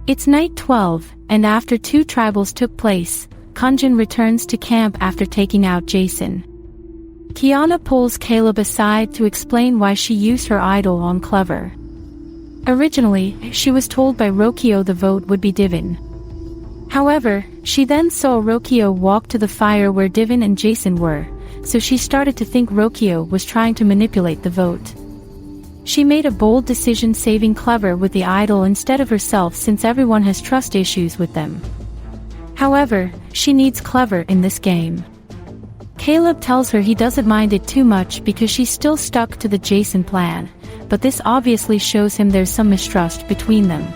It's night 12, and after 2 tribals took place, Kunjen returns to camp after taking out Jason. Kiana pulls Caleb aside to explain why she used her idol on Clever. Originally, she was told by Rokio the vote would be Divin. However, she then saw Rokio walk to the fire where Divin and Jason were, so she started to think Rokio was trying to manipulate the vote. She made a bold decision saving Clever with the idol instead of herself since everyone has trust issues with them. However, she needs Clever in this game. Caleb tells her he doesn't mind it too much because she's still stuck to the Jason plan, but this obviously shows him there's some mistrust between them.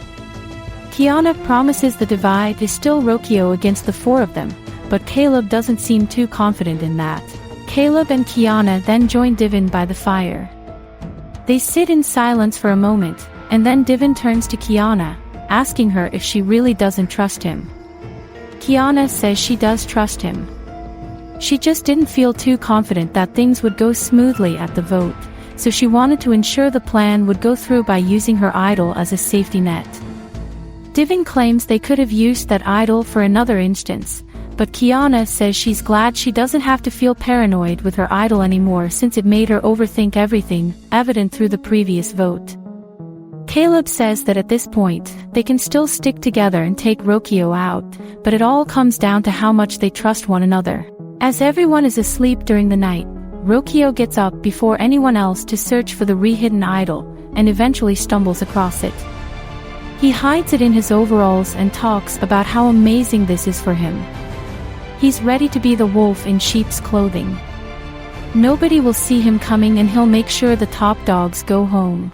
Kiana promises the divide is still Rokio against the 4 of them, but Caleb doesn't seem too confident in that. Caleb and Kiana then join Divin by the fire. They sit in silence for a moment, and then Divin turns to Kiana, asking her if she really doesn't trust him. Kiana says she does trust him. She just didn't feel too confident that things would go smoothly at the vote, so she wanted to ensure the plan would go through by using her idol as a safety net. Divin claims they could have used that idol for another instance, but Kiana says she's glad she doesn't have to feel paranoid with her idol anymore since it made her overthink everything, evident through the previous vote. Caleb says that at this point, they can still stick together and take Rokio out, but it all comes down to how much they trust one another. As everyone is asleep during the night, Rokio gets up before anyone else to search for the re-hidden idol, and eventually stumbles across it. He hides it in his overalls and talks about how amazing this is for him. He's ready to be the wolf in sheep's clothing. Nobody will see him coming and he'll make sure the top dogs go home.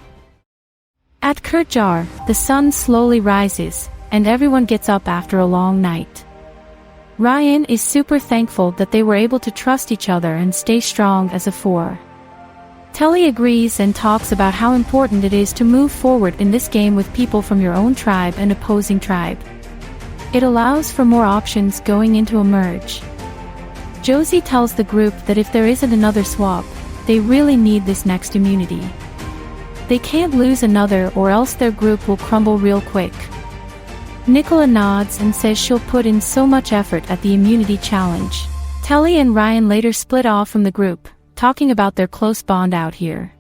At Kurtjar, the sun slowly rises, and everyone gets up after a long night. Ryan is super thankful that they were able to trust each other and stay strong as a 4. Telly agrees and talks about how important it is to move forward in this game with people from your own tribe and opposing tribe. It allows for more options going into a merge. Josie tells the group that if there isn't another swap, they really need this next immunity. They can't lose another or else their group will crumble real quick. Nicola nods and says she'll put in so much effort at the immunity challenge. Telly and Ryan later split off from the group, talking about their close bond out here.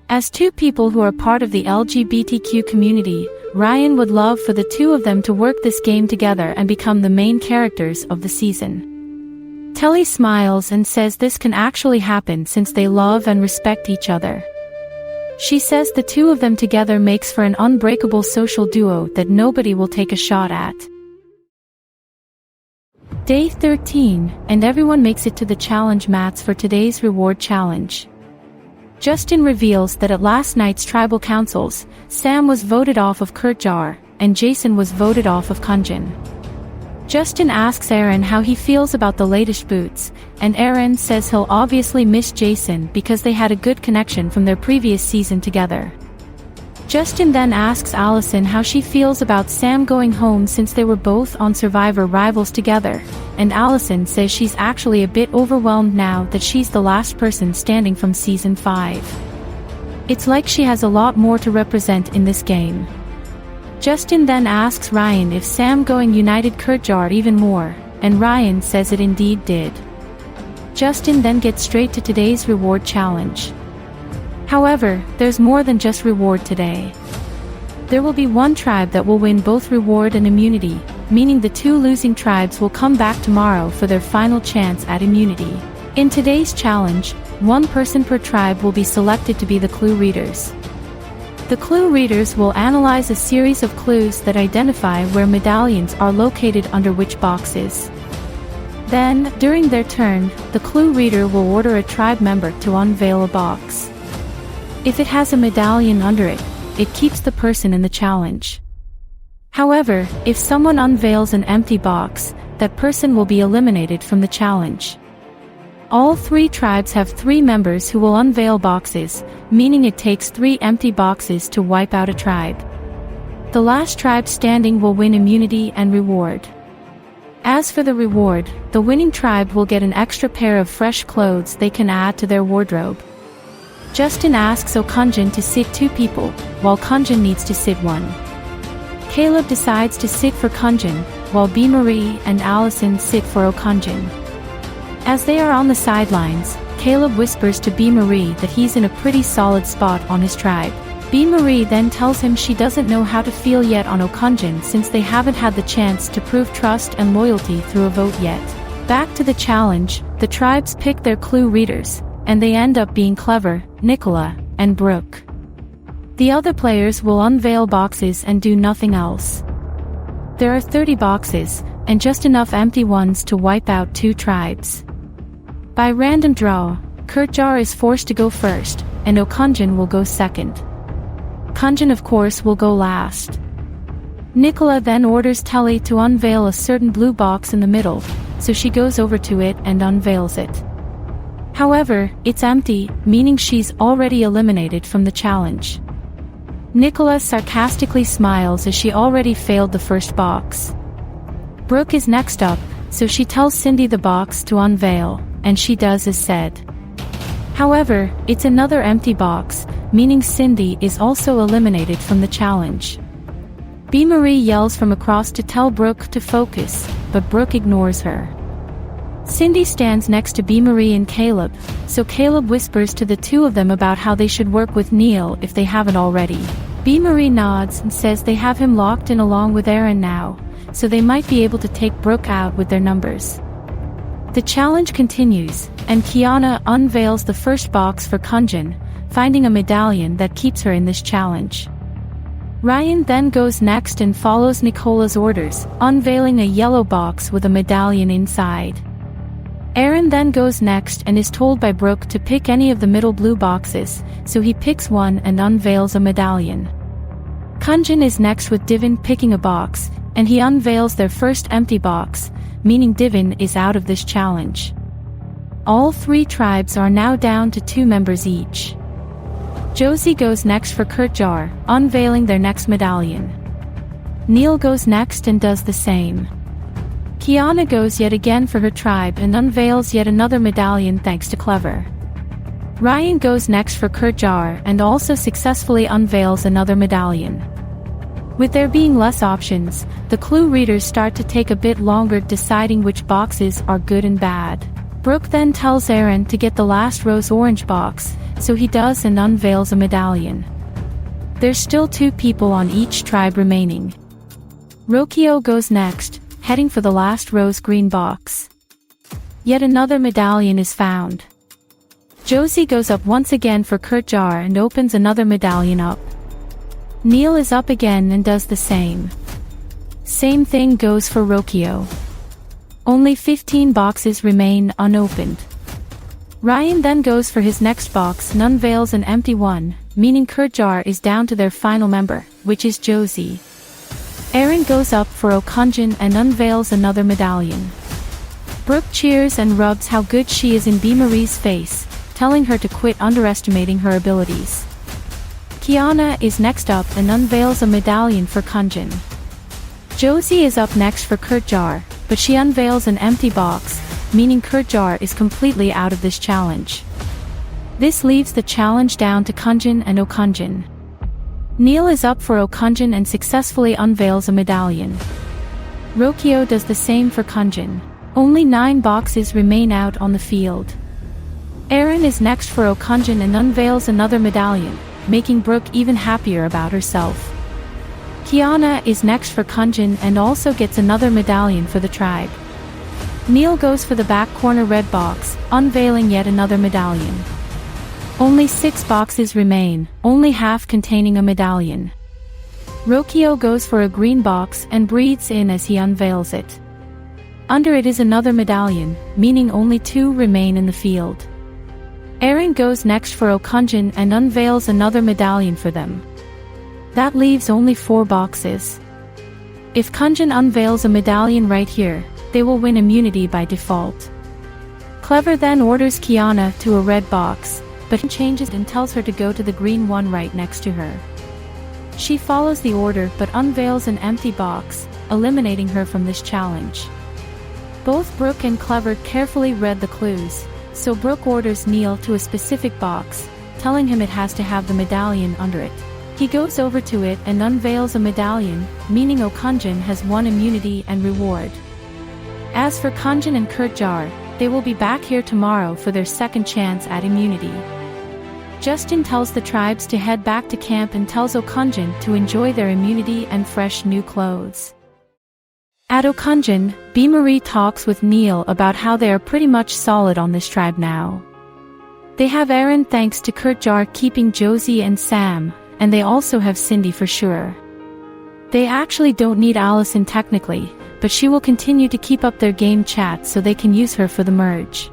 As 2 people who are part of the LGBTQ community, Ryan would love for the 2 of them to work this game together and become the main characters of the season. Telly smiles and says this can actually happen since they love and respect each other. She says the 2 of them together makes for an unbreakable social duo that nobody will take a shot at. Day 13, and everyone makes it to the challenge mats for today's reward challenge. Justin reveals that at last night's tribal councils, Sam was voted off of Kurtjar, and Jason was voted off of Kunjen. Justin asks Aaron how he feels about the latest boots, and Aaron says he'll obviously miss Jason because they had a good connection from their previous season together. Justin then asks Allison how she feels about Sam going home since they were both on Survivor Rivals together, and Allison says she's actually a bit overwhelmed now that she's the last person standing from Season 5. It's like she has a lot more to represent in this game. Justin then asks Ryan if Sam going united Kurtjar even more, and Ryan says it indeed did. Justin then gets straight to today's reward challenge. However, there's more than just reward today. There will be 1 tribe that will win both reward and immunity, meaning the 2 losing tribes will come back tomorrow for their final chance at immunity. In today's challenge, 1 person per tribe will be selected to be the clue readers. The clue readers will analyze a series of clues that identify where medallions are located under which boxes. Then, during their turn, the clue reader will order a tribe member to unveil a box. If it has a medallion under it, it keeps the person in the challenge. However, if someone unveils an empty box, that person will be eliminated from the challenge. All 3 tribes have 3 members who will unveil boxes, meaning it takes 3 empty boxes to wipe out a tribe. The last tribe standing will win immunity and reward. As for the reward, the winning tribe will get an extra pair of fresh clothes they can add to their wardrobe. Justin asks Kunjen to sit 2 people, while Kunjen needs to sit 1. Caleb decides to sit for Kunjen, while B-Marie and Allison sit for Kunjen. As they are on the sidelines, Caleb whispers to B-Marie that he's in a pretty solid spot on his tribe. B-Marie then tells him she doesn't know how to feel yet on Kunjen since they haven't had the chance to prove trust and loyalty through a vote yet. Back to the challenge, the tribes pick their clue readers, and they end up being Clever, Nicola, and Brooke. The other players will unveil boxes and do nothing else. There are 30 boxes, and just enough empty ones to wipe out 2 tribes. By random draw, Kurtjar is forced to go first, and Kunjen will go second. Kunjen of course will go last. Nicola then orders Telly to unveil a certain blue box in the middle, so she goes over to it and unveils it. However, it's empty, meaning she's already eliminated from the challenge. Nicola sarcastically smiles as she already failed the first box. Brooke is next up, so she tells Cindy the box to unveil, and she does as said. However, it's another empty box, meaning Cindy is also eliminated from the challenge. B-Marie yells from across to tell Brooke to focus, but Brooke ignores her. Cindy stands next to B-Marie and Caleb, so Caleb whispers to the two of them about how they should work with Neil if they haven't already. B-Marie nods and says they have him locked in along with Aaron now, so they might be able to take Brooke out with their numbers. The challenge continues, and Kiana unveils the first box for Kunjen, finding a medallion that keeps her in this challenge. Ryan then goes next and follows Nicola's orders, unveiling a yellow box with a medallion inside. Aaron then goes next and is told by Brooke to pick any of the middle blue boxes, so he picks one and unveils a medallion. Kunjen is next with Divin picking a box, and he unveils their first empty box, meaning Divin is out of this challenge. All 3 tribes are now down to 2 members each. Josie goes next for Kurtjar, unveiling their next medallion. Neil goes next and does the same. Kiana goes yet again for her tribe and unveils yet another medallion thanks to Clever. Ryan goes next for Kurtjar and also successfully unveils another medallion. With there being less options, the clue readers start to take a bit longer deciding which boxes are good and bad. Brooke then tells Aaron to get the last rose orange box, so he does and unveils a medallion. There's still 2 people on each tribe remaining. Rokio goes next, heading for the last rose green box. Yet another medallion is found. Josie goes up once again for Kurtjar and opens another medallion up. Neil is up again and does the same. Same thing goes for Rokio. Only 15 boxes remain unopened. Ryan then goes for his next box and unveils an empty one, meaning Kurtjar is down to their final member, which is Josie. Aaron goes up for Kunjen and unveils another medallion. Brooke cheers and rubs how good she is in B-Marie's face, telling her to quit underestimating her abilities. Kiana is next up and unveils a medallion for Kunjen. Josie is up next for Kurtjar, but she unveils an empty box, meaning Kurtjar is completely out of this challenge. This leaves the challenge down to Kunjen and Kunjen. Neil is up for Kunjen and successfully unveils a medallion. Rokio does the same for Kunjen. Only 9 boxes remain out on the field. Aaron is next for Kunjen and unveils another medallion, making Brooke even happier about herself. Kiana is next for Kunjen and also gets another medallion for the tribe. Neil goes for the back corner red box, unveiling yet another medallion. Only 6 boxes remain, only half containing a medallion. Rokio goes for a green box and breathes in as he unveils it. Under it is another medallion, meaning only 2 remain in the field. Aaron goes next for Kunjen and unveils another medallion for them. That leaves only 4 boxes. If Kunjen unveils a medallion right here, they will win immunity by default. Clever then orders Kiana to a red box, but he changes and tells her to go to the green one right next to her. She follows the order but unveils an empty box, eliminating her from this challenge. Both Brooke and Clever carefully read the clues, so Brooke orders Neil to a specific box, telling him it has to have the medallion under it. He goes over to it and unveils a medallion, meaning Kunjen has won immunity and reward. As for Kunjen and Kurtjar, they will be back here tomorrow for their second chance at immunity. Justin tells the tribes to head back to camp and tells Kunjen to enjoy their immunity and fresh new clothes. At Kunjen, B-Marie talks with Neil about how they are pretty much solid on this tribe now. They have Aaron thanks to Kurtjar keeping Josie and Sam, and they also have Cindy for sure. They actually don't need Allison technically, but she will continue to keep up their game chat so they can use her for the merge.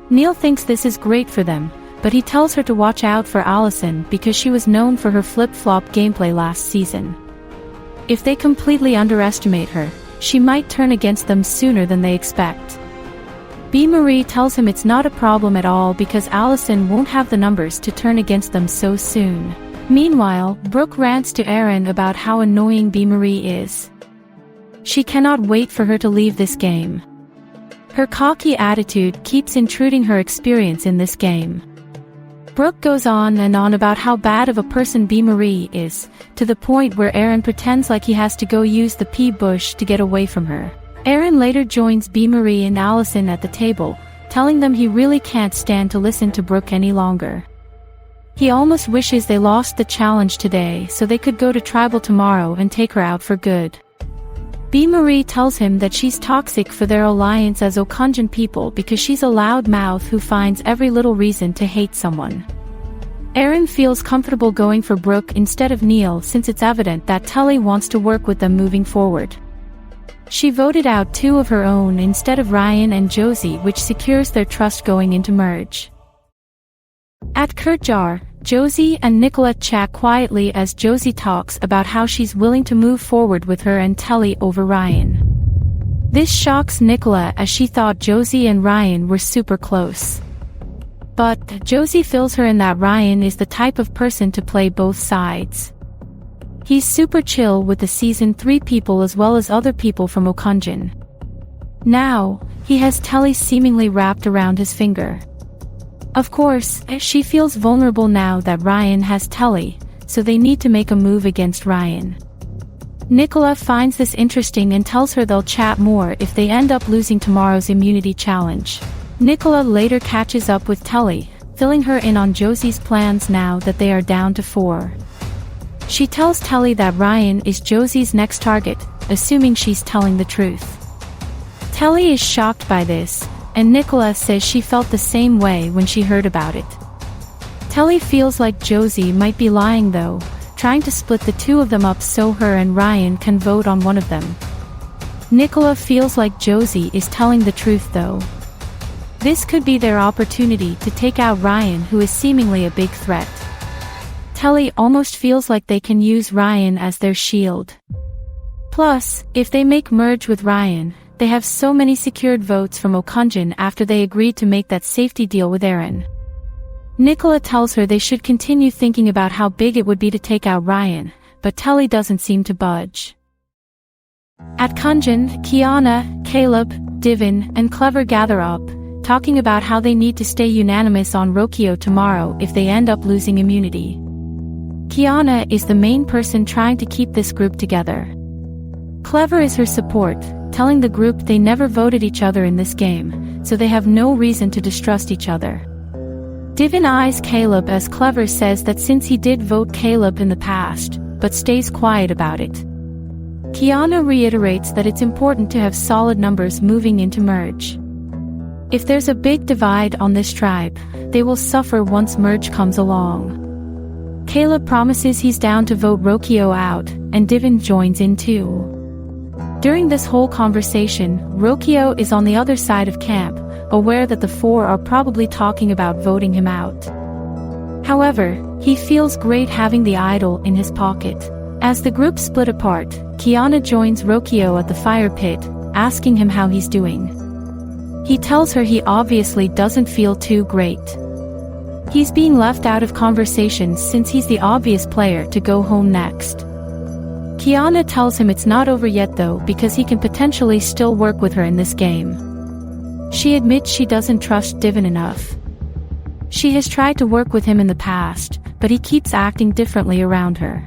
Neil thinks this is great for them, but he tells her to watch out for Allison because she was known for her flip-flop gameplay last season. If they completely underestimate her, she might turn against them sooner than they expect. B-Marie tells him it's not a problem at all because Allison won't have the numbers to turn against them so soon. Meanwhile, Brooke rants to Aaron about how annoying B-Marie is. She cannot wait for her to leave this game. Her cocky attitude keeps intruding her experience in this game. Brooke goes on and on about how bad of a person B-Marie is, to the point where Aaron pretends like he has to go use the pea bush to get away from her. Aaron later joins B-Marie and Allison at the table, telling them he really can't stand to listen to Brooke any longer. He almost wishes they lost the challenge today so they could go to tribal tomorrow and take her out for good. B-Marie tells him that she's toxic for their alliance as Kunjen people because she's a loud mouth who finds every little reason to hate someone. Aaron feels comfortable going for Brooke instead of Neil since it's evident that Tully wants to work with them moving forward. She voted out two of her own instead of Ryan and Josie, which secures their trust going into merge. At Kurtjar, Josie and Nicola chat quietly as Josie talks about how she's willing to move forward with her and Tully over Ryan. This shocks Nicola as she thought Josie and Ryan were super close. But Josie fills her in that Ryan is the type of person to play both sides. He's super chill with the Season 3 people as well as other people from Kunjen. Now, he has Tully seemingly wrapped around his finger. Of course, she feels vulnerable now that Ryan has Tully, so they need to make a move against Ryan. Nicola finds this interesting and tells her they'll chat more if they end up losing tomorrow's immunity challenge. Nicola later catches up with Tully, filling her in on Josie's plans now that they are down to 4. She tells Tully that Ryan is Josie's next target, assuming she's telling the truth. Tully is shocked by this, and Nicola says she felt the same way when she heard about it. Tully feels like Josie might be lying though, trying to split the two of them up so her and Ryan can vote on one of them. Nicola feels like Josie is telling the truth though. This could be their opportunity to take out Ryan, who is seemingly a big threat. Tully almost feels like they can use Ryan as their shield. Plus, if they make merge with Ryan, they have so many secured votes from Kunjen after they agreed to make that safety deal with Aaron. Nicola tells her they should continue thinking about how big it would be to take out Ryan, but Tully doesn't seem to budge. At Kunjen, Kiana, Caleb, Divin, and Clever gather up, talking about how they need to stay unanimous on Rokio tomorrow if they end up losing immunity. Kiana is the main person trying to keep this group together. Clever is her support, telling the group they never voted each other in this game, so they have no reason to distrust each other. Divin eyes Caleb as Clever says that since he did vote Caleb in the past, but stays quiet about it. Kiana reiterates that it's important to have solid numbers moving into merge. If there's a big divide on this tribe, they will suffer once merge comes along. Caleb promises he's down to vote Rokio out, and Divin joins in too. During this whole conversation, Rokio is on the other side of camp, aware that the 4 are probably talking about voting him out. However, he feels great having the idol in his pocket. As the group split apart, Kiana joins Rokio at the fire pit, asking him how he's doing. He tells her he obviously doesn't feel too great. He's being left out of conversations since he's the obvious player to go home next. Kiana tells him it's not over yet though because he can potentially still work with her in this game. She admits she doesn't trust Divin enough. She has tried to work with him in the past, but he keeps acting differently around her.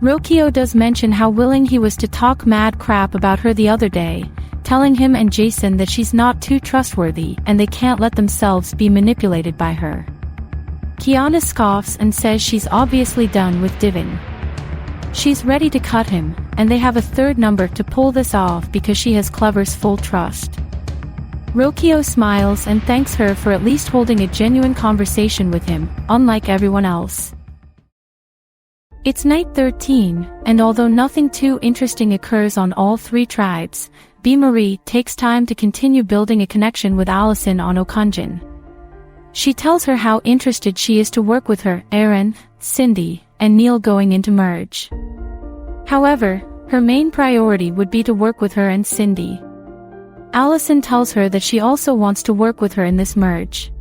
Rokio does mention how willing he was to talk mad crap about her the other day, telling him and Jason that she's not too trustworthy and they can't let themselves be manipulated by her. Kiana scoffs and says she's obviously done with Divin. She's ready to cut him, and they have a third number to pull this off because she has Clever's full trust. Rokio smiles and thanks her for at least holding a genuine conversation with him, unlike everyone else. It's night 13, and although nothing too interesting occurs on all three tribes, B. Marie takes time to continue building a connection with Allison on Kunjen. She tells her how interested she is to work with her, Aaron, Cindy, and Neil going into merge. However, her main priority would be to work with her and Cindy. Allison tells her that she also wants to work with her in this merge.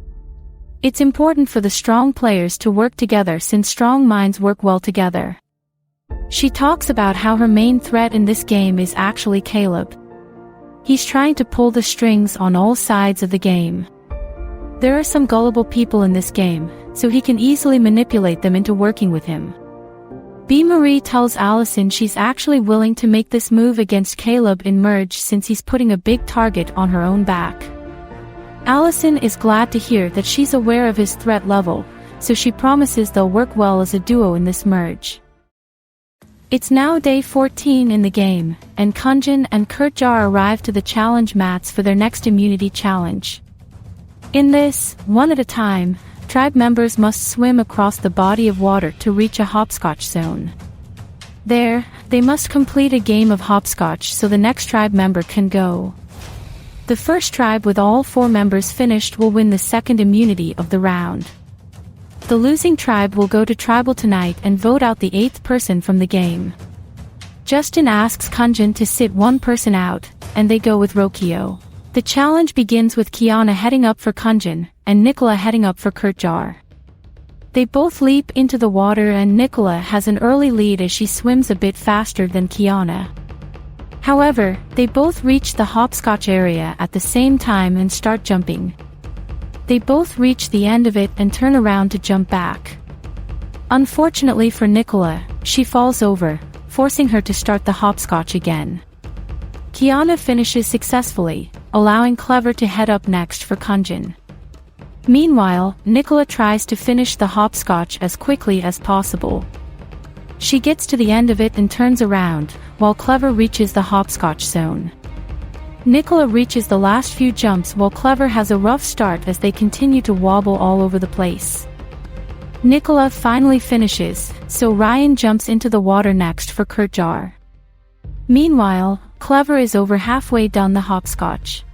It's important for the strong players to work together since strong minds work well together. She talks about how her main threat in this game is actually Caleb. He's trying to pull the strings on all sides of the game. There are some gullible people in this game, so he can easily manipulate them into working with him. B. Marie tells Allison she's actually willing to make this move against Caleb in merge since he's putting a big target on her own back. Allison is glad to hear that she's aware of his threat level, so she promises they'll work well as a duo in this merge. It's now day 14 in the game, and Kunjen and Kurtjar arrive to the challenge mats for their next immunity challenge. In this, one at a time, tribe members must swim across the body of water to reach a hopscotch zone. There, they must complete a game of hopscotch so the next tribe member can go. The first tribe with all 4 members finished will win the second immunity of the round. The losing tribe will go to tribal tonight and vote out the 8th person from the game. Justin asks Kunjen to sit one person out, and they go with Rokio. The challenge begins with Kiana heading up for Kunjen, and Nicola heading up for Kurtjar. They both leap into the water and Nicola has an early lead as she swims a bit faster than Kiana. However, they both reach the hopscotch area at the same time and start jumping. They both reach the end of it and turn around to jump back. Unfortunately for Nicola, she falls over, forcing her to start the hopscotch again. Kiana finishes successfully, allowing Clever to head up next for Kunjen. Meanwhile, Nicola tries to finish the hopscotch as quickly as possible. She gets to the end of it and turns around, while Clever reaches the hopscotch zone. Nicola reaches the last few jumps while Clever has a rough start as they continue to wobble all over the place. Nicola finally finishes, so Ryan jumps into the water next for Kurtjar. Meanwhile, Clever is over halfway done the hopscotch.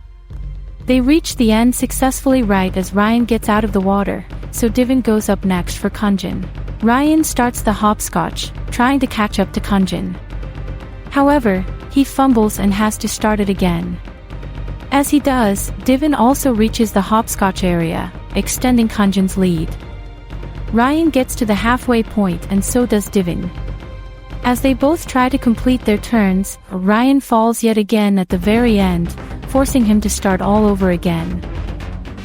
They reach the end successfully right as Ryan gets out of the water, so Divin goes up next for Kunjen. Ryan starts the hopscotch, trying to catch up to Kunjen. However, he fumbles and has to start it again. As he does, Divin also reaches the hopscotch area, extending Kunjen's lead. Ryan gets to the halfway point and so does Divin. As they both try to complete their turns, Ryan falls yet again at the very end, forcing him to start all over again.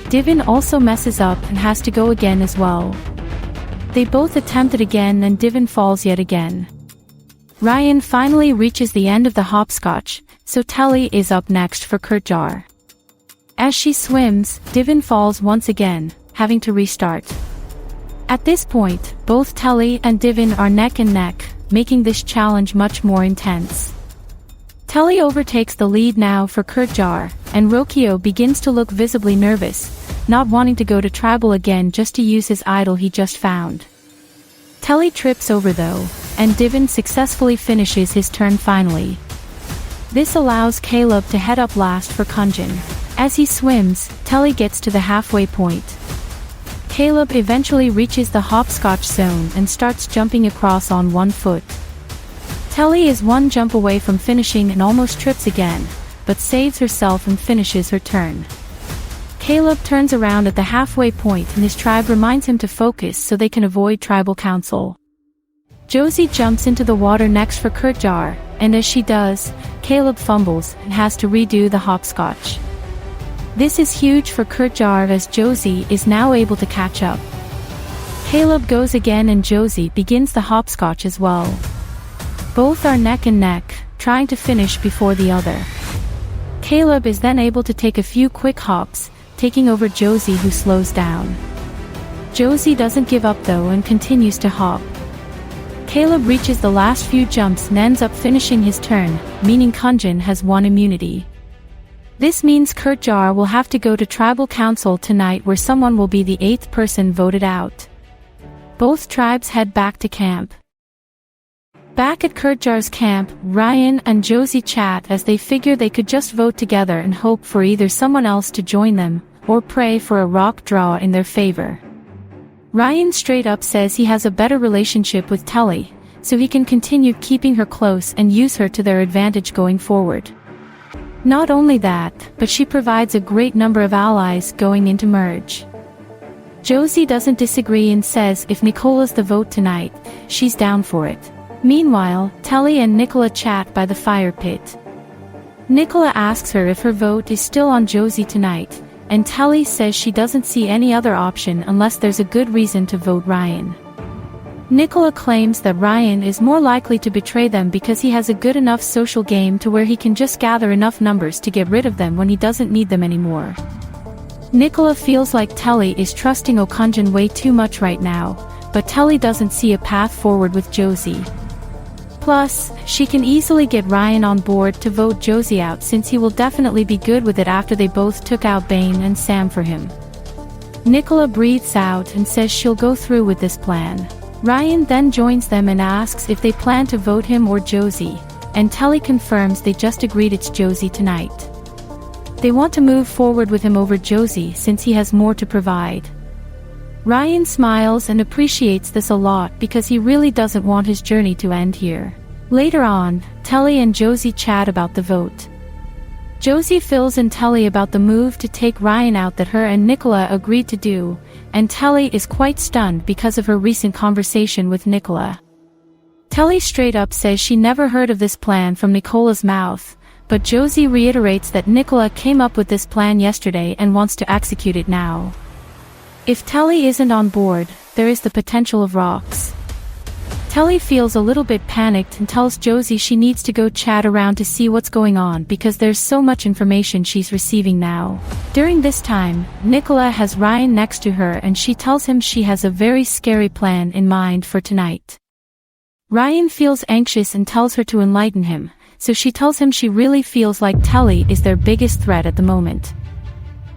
Divin also messes up and has to go again as well. They both attempt it again and Divin falls yet again. Ryan finally reaches the end of the hopscotch, so Telly is up next for Kurtjar. As she swims, Divin falls once again, having to restart. At this point, both Telly and Divin are neck and neck, making this challenge much more intense. Telly overtakes the lead now for Kurtjar, and Rokio begins to look visibly nervous, not wanting to go to tribal again just to use his idol he just found. Telly trips over though, and Divin successfully finishes his turn finally. This allows Caleb to head up last for Kunjen. As he swims, Telly gets to the halfway point. Caleb eventually reaches the hopscotch zone and starts jumping across on one foot. Telly is one jump away from finishing and almost trips again, but saves herself and finishes her turn. Caleb turns around at the halfway point and his tribe reminds him to focus so they can avoid tribal council. Josie jumps into the water next for Kurtjar, and as she does, Caleb fumbles and has to redo the hopscotch. This is huge for Kurtjar as Josie is now able to catch up. Caleb goes again and Josie begins the hopscotch as well. Both are neck and neck, trying to finish before the other. Caleb is then able to take a few quick hops, taking over Josie, who slows down. Josie doesn't give up though and continues to hop. Caleb reaches the last few jumps and ends up finishing his turn, meaning Kunjen has won immunity. This means Kurtjar will have to go to tribal council tonight, where someone will be the 8th person voted out. Both tribes head back to camp. Back at Kurtjar's camp, Ryan and Josie chat as they figure they could just vote together and hope for either someone else to join them, or pray for a rock draw in their favor. Ryan straight up says he has a better relationship with Telly, so he can continue keeping her close and use her to their advantage going forward. Not only that, but she provides a great number of allies going into merge. Josie doesn't disagree and says if Nicola's the vote tonight, she's down for it. Meanwhile, Telly and Nicola chat by the fire pit. Nicola asks her if her vote is still on Josie tonight, and Telly says she doesn't see any other option unless there's a good reason to vote Ryan. Nicola claims that Ryan is more likely to betray them because he has a good enough social game to where he can just gather enough numbers to get rid of them when he doesn't need them anymore. Nicola feels like Telly is trusting Kunjen way too much right now, but Telly doesn't see a path forward with Josie. Plus, she can easily get Ryan on board to vote Josie out, since he will definitely be good with it after they both took out Bane and Sam for him. Nicola breathes out and says she'll go through with this plan. Ryan then joins them and asks if they plan to vote him or Josie, and Telly confirms they just agreed it's Josie tonight. They want to move forward with him over Josie since he has more to provide. Ryan smiles and appreciates this a lot because he really doesn't want his journey to end here. Later on, Telly and Josie chat about the vote. Josie fills in Telly about the move to take Ryan out that her and Nicola agreed to do, and Telly is quite stunned because of her recent conversation with Nicola. Telly straight up says she never heard of this plan from Nicola's mouth, but Josie reiterates that Nicola came up with this plan yesterday and wants to execute it now. If Telly isn't on board, there is the potential of rocks. Telly feels a little bit panicked and tells Josie she needs to go chat around to see what's going on because there's so much information she's receiving now. During this time, Nicola has Ryan next to her and she tells him she has a very scary plan in mind for tonight. Ryan feels anxious and tells her to enlighten him, so she tells him she really feels like Telly is their biggest threat at the moment.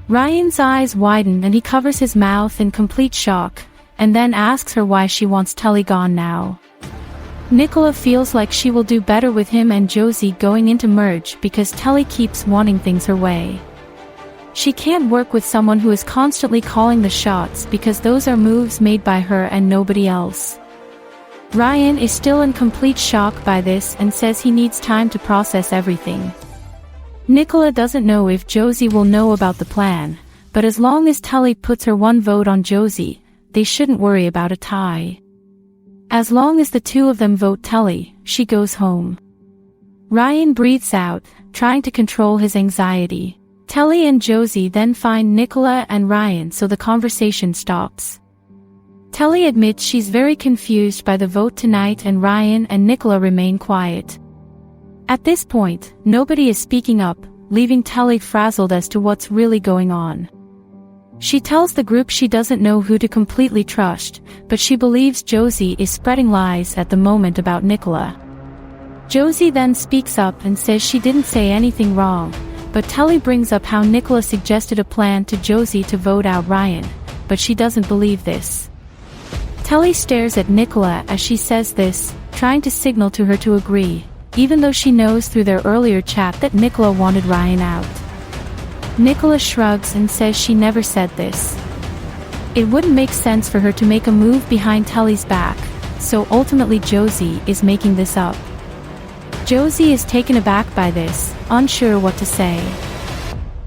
Ryan's eyes widen and he covers his mouth in complete shock, and then asks her why she wants Telly gone now. Nicola feels like she will do better with him and Josie going into merge because Telly keeps wanting things her way. She can't work with someone who is constantly calling the shots because those are moves made by her and nobody else. Ryan is still in complete shock by this and says he needs time to process everything. Nicola doesn't know if Josie will know about the plan, but as long as Telly puts her one vote on Josie, they shouldn't worry about a tie. As long as the two of them vote Telly, she goes home. Ryan breathes out, trying to control his anxiety. Telly and Josie then find Nicola and Ryan, so the conversation stops. Telly admits she's very confused by the vote tonight and Ryan and Nicola remain quiet. At this point, nobody is speaking up, leaving Telly frazzled as to what's really going on. She tells the group she doesn't know who to completely trust, but she believes Josie is spreading lies at the moment about Nicola. Josie then speaks up and says she didn't say anything wrong, but Telly brings up how Nicola suggested a plan to Josie to vote out Ryan, but she doesn't believe this. Telly stares at Nicola as she says this, trying to signal to her to agree, even though she knows through their earlier chat that Nicola wanted Ryan out. Nicola shrugs and says she never said this. It wouldn't make sense for her to make a move behind Telly's back, so ultimately Josie is making this up. Josie is taken aback by this, unsure what to say.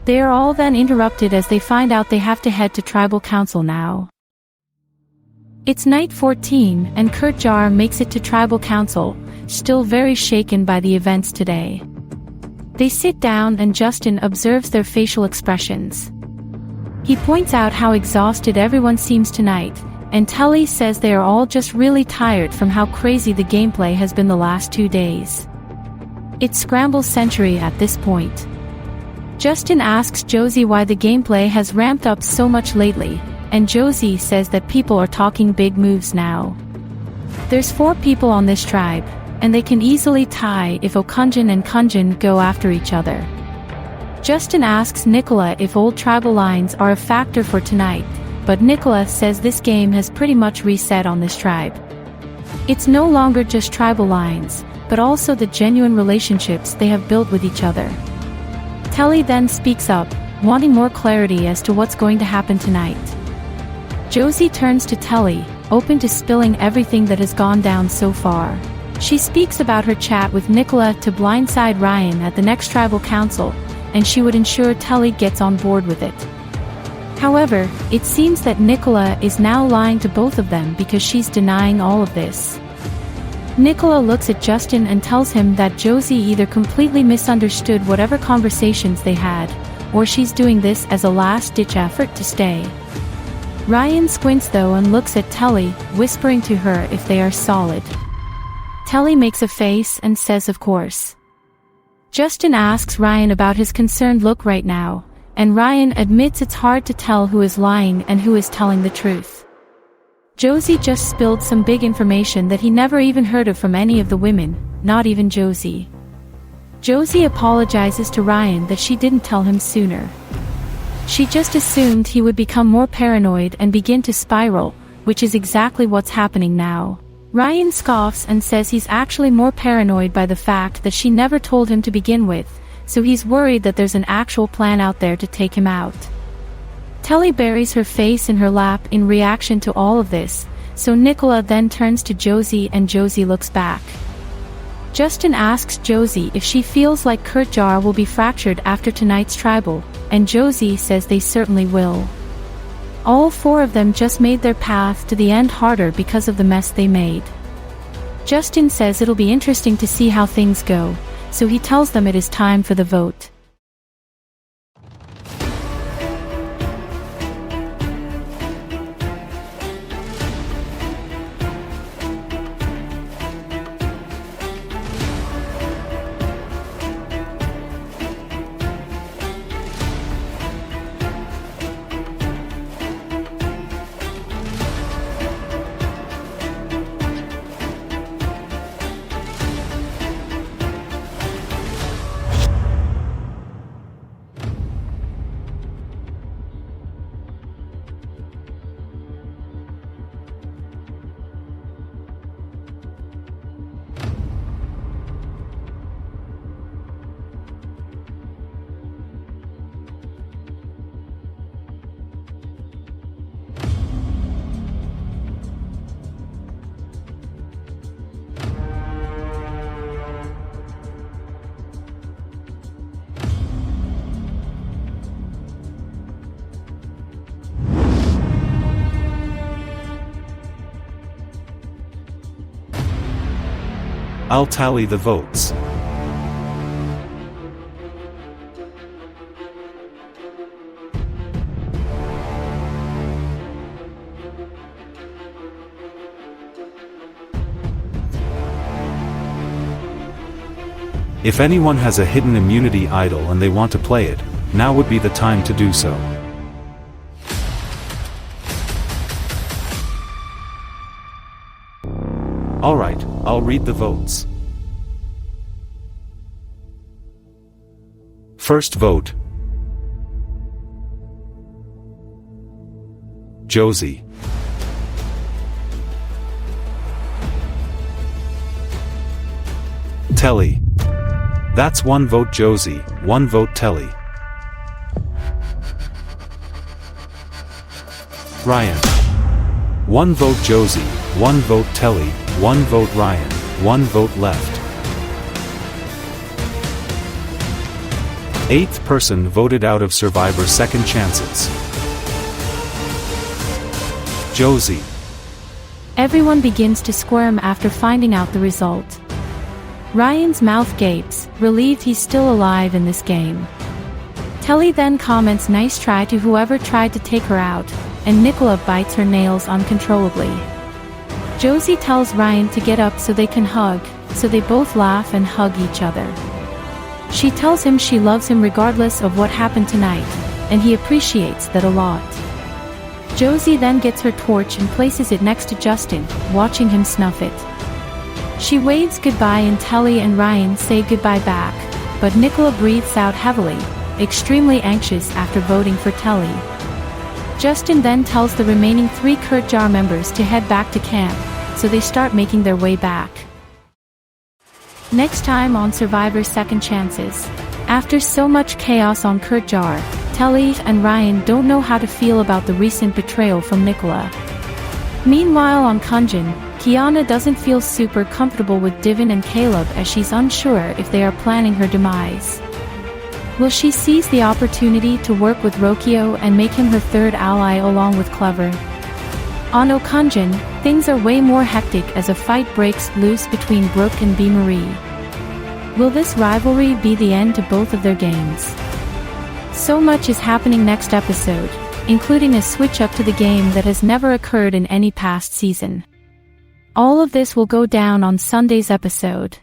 They are all then interrupted as they find out they have to head to tribal council now. It's night 14 and Kurtjar makes it to tribal council, still very shaken by the events today. They sit down and Justin observes their facial expressions. He points out how exhausted everyone seems tonight, and Telly says they are all just really tired from how crazy the gameplay has been the last 2 days. It's Scramble Century at this point. Justin asks Josie why the gameplay has ramped up so much lately, and Josie says that people are talking big moves now. There's 4 people on this tribe, and they can easily tie if Kunjen and Kurtjar go after each other. Justin asks Nicola if old tribal lines are a factor for tonight, but Nicola says this game has pretty much reset on this tribe. It's no longer just tribal lines, but also the genuine relationships they have built with each other. Telly then speaks up, wanting more clarity as to what's going to happen tonight. Josie turns to Telly, open to spilling everything that has gone down so far. She speaks about her chat with Nicola to blindside Ryan at the next tribal council, and she would ensure Telly gets on board with it. However, it seems that Nicola is now lying to both of them because she's denying all of this. Nicola looks at Justin and tells him that Josie either completely misunderstood whatever conversations they had, or she's doing this as a last-ditch effort to stay. Ryan squints though and looks at Telly, whispering to her if they are solid. Telly makes a face and says of course. Justin asks Ryan about his concerned look right now, and Ryan admits it's hard to tell who is lying and who is telling the truth. Josie just spilled some big information that he never even heard of from any of the women, not even Josie. Josie apologizes to Ryan that she didn't tell him sooner. She just assumed he would become more paranoid and begin to spiral, which is exactly what's happening now. Ryan scoffs and says he's actually more paranoid by the fact that she never told him to begin with, so he's worried that there's an actual plan out there to take him out. Telly buries her face in her lap in reaction to all of this, so Nicola then turns to Josie and Josie looks back. Justin asks Josie if she feels like Kurtjar will be fractured after tonight's tribal, and Josie says they certainly will. All 4 of them just made their path to the end harder because of the mess they made. Justin says it'll be interesting to see how things go, so he tells them it is time for the vote. I'll tally the votes. If anyone has a hidden immunity idol and they want to play it, now would be the time to do so. Alright, I'll read the votes. First vote. Josie. Telly. That's 1 vote Josie, 1 vote Telly. Ryan. 1 vote Josie, 1 vote Telly, 1 vote Ryan, 1 vote left. 8th person voted out of Survivor's second chances. Josie. Everyone begins to squirm after finding out the result. Ryan's mouth gapes, relieved he's still alive in this game. Telly then comments nice try to whoever tried to take her out, and Nicola bites her nails uncontrollably. Josie tells Ryan to get up so they can hug, so they both laugh and hug each other. She tells him she loves him regardless of what happened tonight, and he appreciates that a lot. Josie then gets her torch and places it next to Justin, watching him snuff it. She waves goodbye and Telly and Ryan say goodbye back, but Nicola breathes out heavily, extremely anxious after voting for Telly. Justin then tells the remaining 3 Kurtjar members to head back to camp, so they start making their way back. Next time on Survivor Second Chances. After so much chaos on Kurtjar, Telly and Ryan don't know how to feel about the recent betrayal from Nicola. Meanwhile on Kunjen, Kiana doesn't feel super comfortable with Divin and Caleb as she's unsure if they are planning her demise. Will she seize the opportunity to work with Rokio and make him her third ally along with Clever? On Kunjen, things are way more hectic as a fight breaks loose between Brooke and B. Marie. Will this rivalry be the end to both of their games? So much is happening next episode, including a switch up to the game that has never occurred in any past season. All of this will go down on Sunday's episode.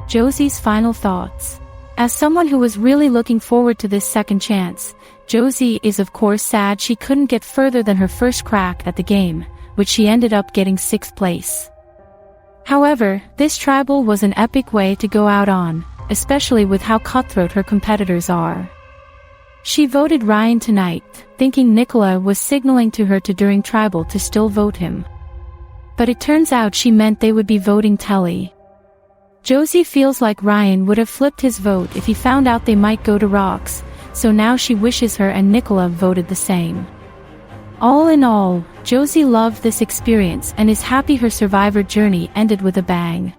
Josie's final thoughts. As someone who was really looking forward to this second chance, Josie is of course sad she couldn't get further than her first crack at the game, which she ended up getting 6th place. However, this tribal was an epic way to go out on, especially with how cutthroat her competitors are. She voted Ryan tonight, thinking Nicola was signaling to her during tribal to still vote him. But it turns out she meant they would be voting Telly. Josie feels like Ryan would have flipped his vote if he found out they might go to rocks, so now she wishes her and Nicola voted the same. All in all, Josie loved this experience and is happy her Survivor journey ended with a bang.